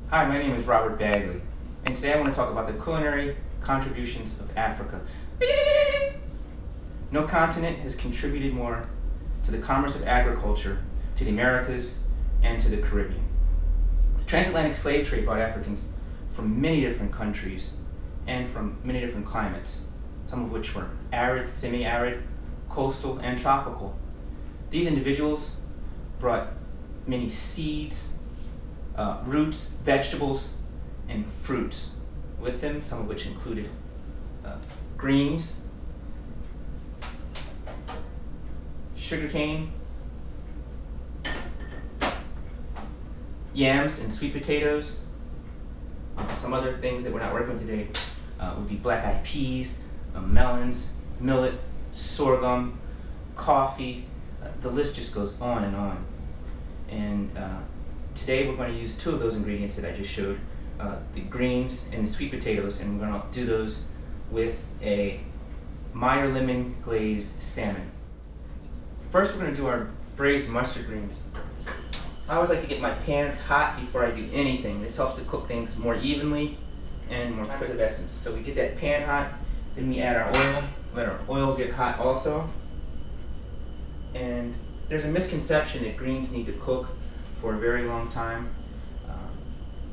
Hi, my name is Robert Bagley, and today I want to talk about the culinary contributions of Africa. No continent has contributed more to the commerce of agriculture, to the Americas, and to the Caribbean. The transatlantic slave trade brought Africans from many different countries and from many different climates, some of which were arid, semi-arid, coastal, and tropical. These individuals brought many seeds, roots, vegetables, and fruits with them, some of which included greens, sugarcane, yams and sweet potatoes. Some other things that we're not working with today would be black-eyed peas, melons, millet, sorghum, coffee. The list just goes on and on. And today we're going to use two of those ingredients that I just showed, the greens and the sweet potatoes, and we're going to do those with a Meyer lemon glazed salmon. First we're going to do our braised mustard greens. I always like to get my pans hot before I do anything. This helps to cook things more evenly and more efficiently. So we get that pan hot, then we add our oil, let our oil get hot also. And there's a misconception that greens need to cook for a very long time.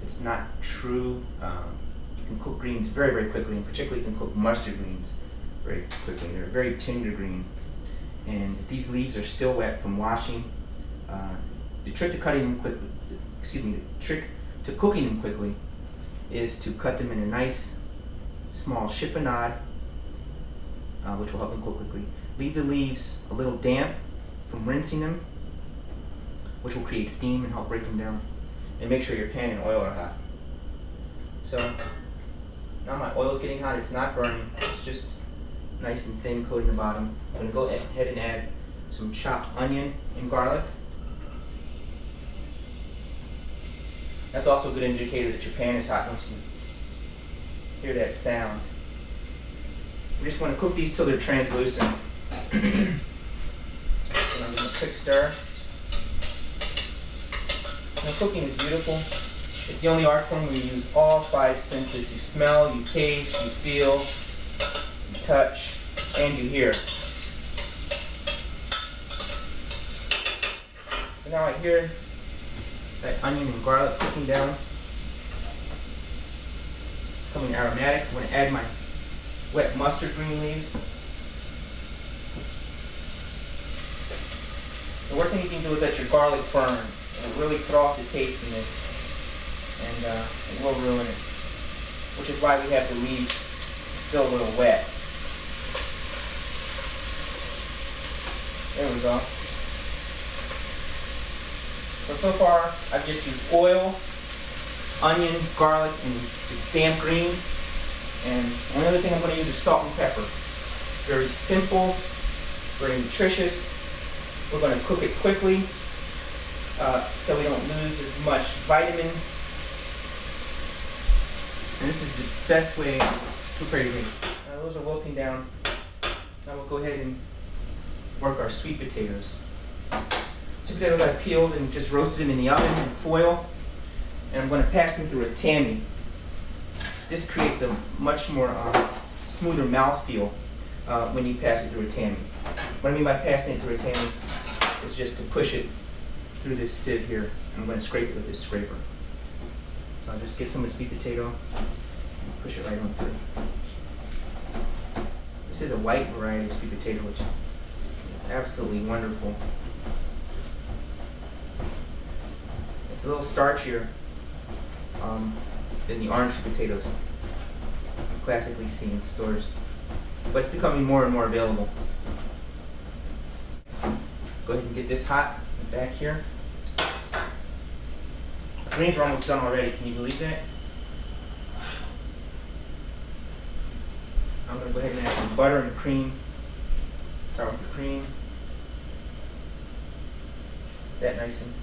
It's not true. You can cook greens very, very quickly, and particularly you can cook mustard greens very quickly. They're very tender green. And if these leaves are still wet from washing, the trick to cutting them quickly, the trick to cooking them quickly is to cut them in a nice small chiffonade, which will help them cook quickly. Leave the leaves a little damp from rinsing them, which will create steam and help break them down. And make sure your pan and oil are hot. So now my oil is getting hot. It's not burning. It's just nice and thin coating the bottom. I'm going to go ahead and add some chopped onion and garlic. That's also a good indicator that your pan is hot once you hear that sound. We just want to cook these till they're translucent. And I'm going to quick stir. Now, cooking is beautiful. It's the only art form where you use all five senses. You smell, you taste, you feel, you touch, and you hear. So now I hear that onion and garlic cooking down, becoming aromatic. I'm going to add my wet mustard green leaves. The worst thing you can do is let your garlic burn. It'll really put off the tastiness, and it will ruin it, which is why we have the leaves still a little wet. There we go. So far I've just used oil, onion, garlic, and the damp greens, and another thing I'm going to use is salt and pepper. Very simple, very nutritious. We're going to cook it quickly, so we don't lose as much vitamins. And this is the best way to prepare your greens. Those are wilting down. Now we'll go ahead and work our sweet potatoes. Sweet potatoes I peeled and just roasted them in the oven in foil, and I'm going to pass them through a tammy. This creates a much more smoother mouthfeel when you pass it through a tammy. What I mean by passing it through a tammy is just to push it through this sieve here. I'm going to scrape it with this scraper. So I'll just get some of the sweet potato and push it right on through. This is a white variety of sweet potato, which is absolutely wonderful. It's a little starchier than the orange sweet potatoes you classically see in stores, but it's becoming more and more available. Go ahead and get this hot back here. The greens are almost done already. Can you believe that? I'm going to go ahead and add some butter and cream. Start with the cream. That nice and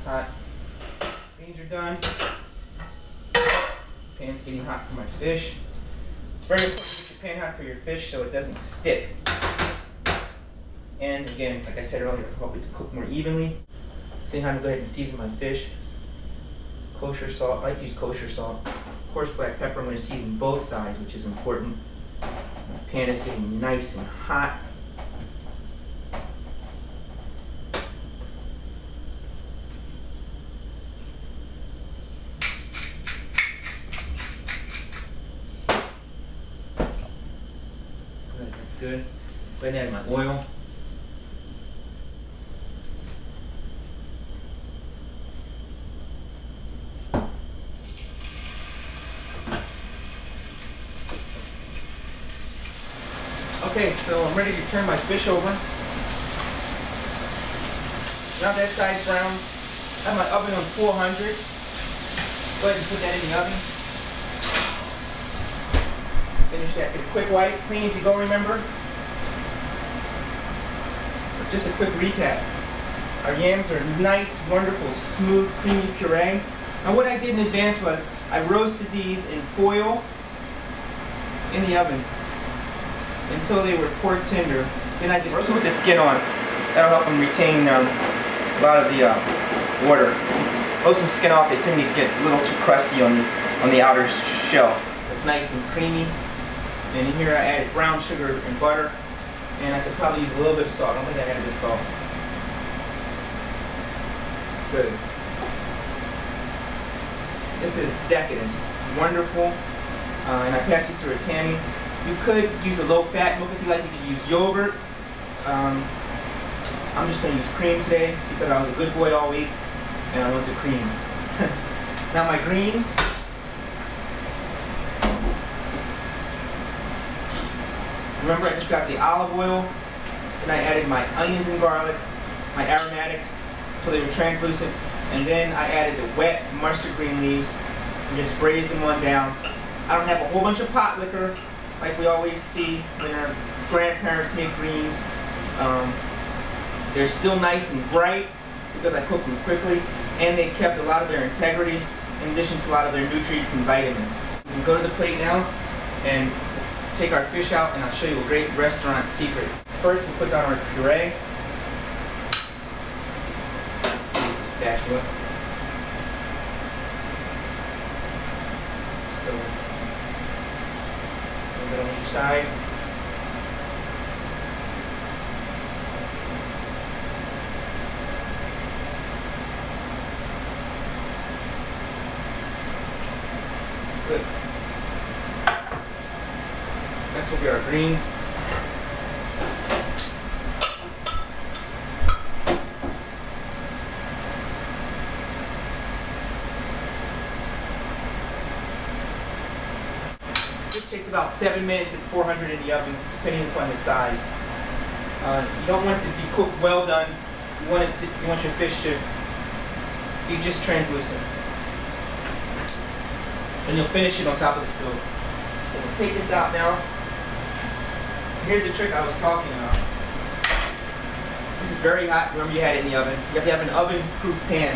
hot. Greens are done. Pan's getting hot for my fish. It's very important to get your pan hot for your fish so it doesn't stick. And again, like I said earlier, help it to cook more evenly. It's getting time to go ahead and season my fish. kosher salt. I like to use kosher salt. Coarse black pepper. I'm going to season both sides, which is important. The pan is getting nice and hot. Good, that's good. Go ahead and add my oil. Okay, so I'm ready to turn my fish over. Now that side's brown. I have my oven on 400. Go ahead and put that in the oven. Finish that with a quick wipe. Clean as you go, remember? So just a quick recap. Our yams are nice, wonderful, smooth, creamy puree. Now what I did in advance was I roasted these in foil in the oven until they were fork tender. Then I just roast them with the skin on. That'll help them retain a lot of the water. Roast some skin off, they tend to get a little too crusty on the outer shell. It's nice and creamy. And in here I added brown sugar and butter. And I could probably use a little bit of salt. I don't think I added the salt. Good. This is decadence. It's wonderful. And I pass these through a tammy. You could use a low-fat milk if you like. You could use yogurt. I'm just going to use cream today because I was a good boy all week and I want the cream. Now my greens. Remember, I just got the olive oil, and I added my onions and garlic, my aromatics, so they were translucent, and then I added the wet mustard green leaves and just braised them on down. I don't have a whole bunch of pot liquor like we always see when our grandparents make greens. They're still nice and bright because I cooked them quickly, and they kept a lot of their integrity in addition to a lot of their nutrients and vitamins. We can go to the plate now and take our fish out, and I'll show you a great restaurant secret. First, we put down our puree. Use the spatula. Just go a little bit on each side. Good. Next will be our greens. This takes about 7 minutes at 400 in the oven, depending upon the size. You don't want it to be cooked well done. You want your fish to be just translucent. And you'll finish it on top of the stove. So we'll take this out now. Here's the trick I was talking about. This is very hot. Remember, you had it in the oven. You have to have an oven-proof pan.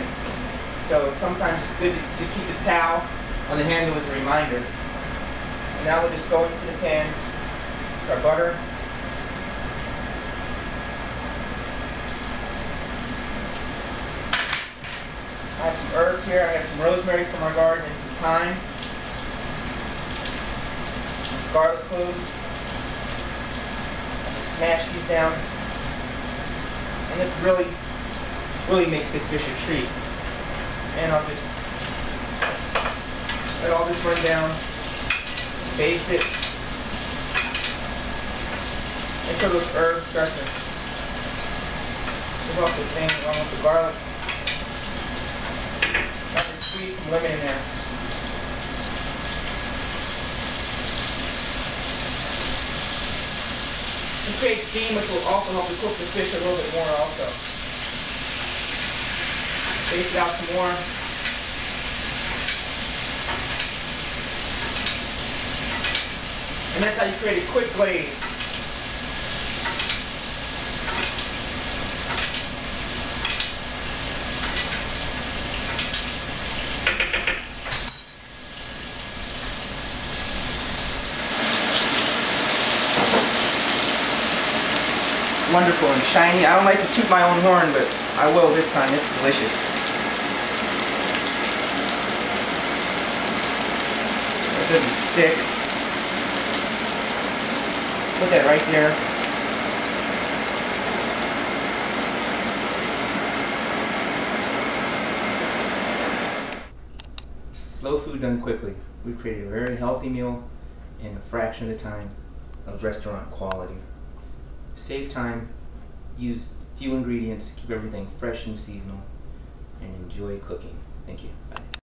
So sometimes it's good to just keep a towel on the handle as a reminder. And now we'll just go into the pan with our butter. I have some herbs here. I have some rosemary from our garden and some thyme. Garlic cloves. Smash these down, and this really makes this fish a treat. And I'll just let all this run down, baste it until those herbs start to move off the thing along with the garlic. I'll just squeeze some lemon in there. This creates steam, which will also help you cook the fish a little bit more also. Baste it out some more. And that's how you create a quick glaze. Wonderful and shiny. I don't like to toot my own horn, but I will this time. It's delicious. stuff doesn't stick. Put that right there. Slow food done quickly. We've created a very healthy meal in a fraction of the time of restaurant quality. Save time, use few ingredients, keep everything fresh and seasonal, and enjoy cooking. Thank you. Bye.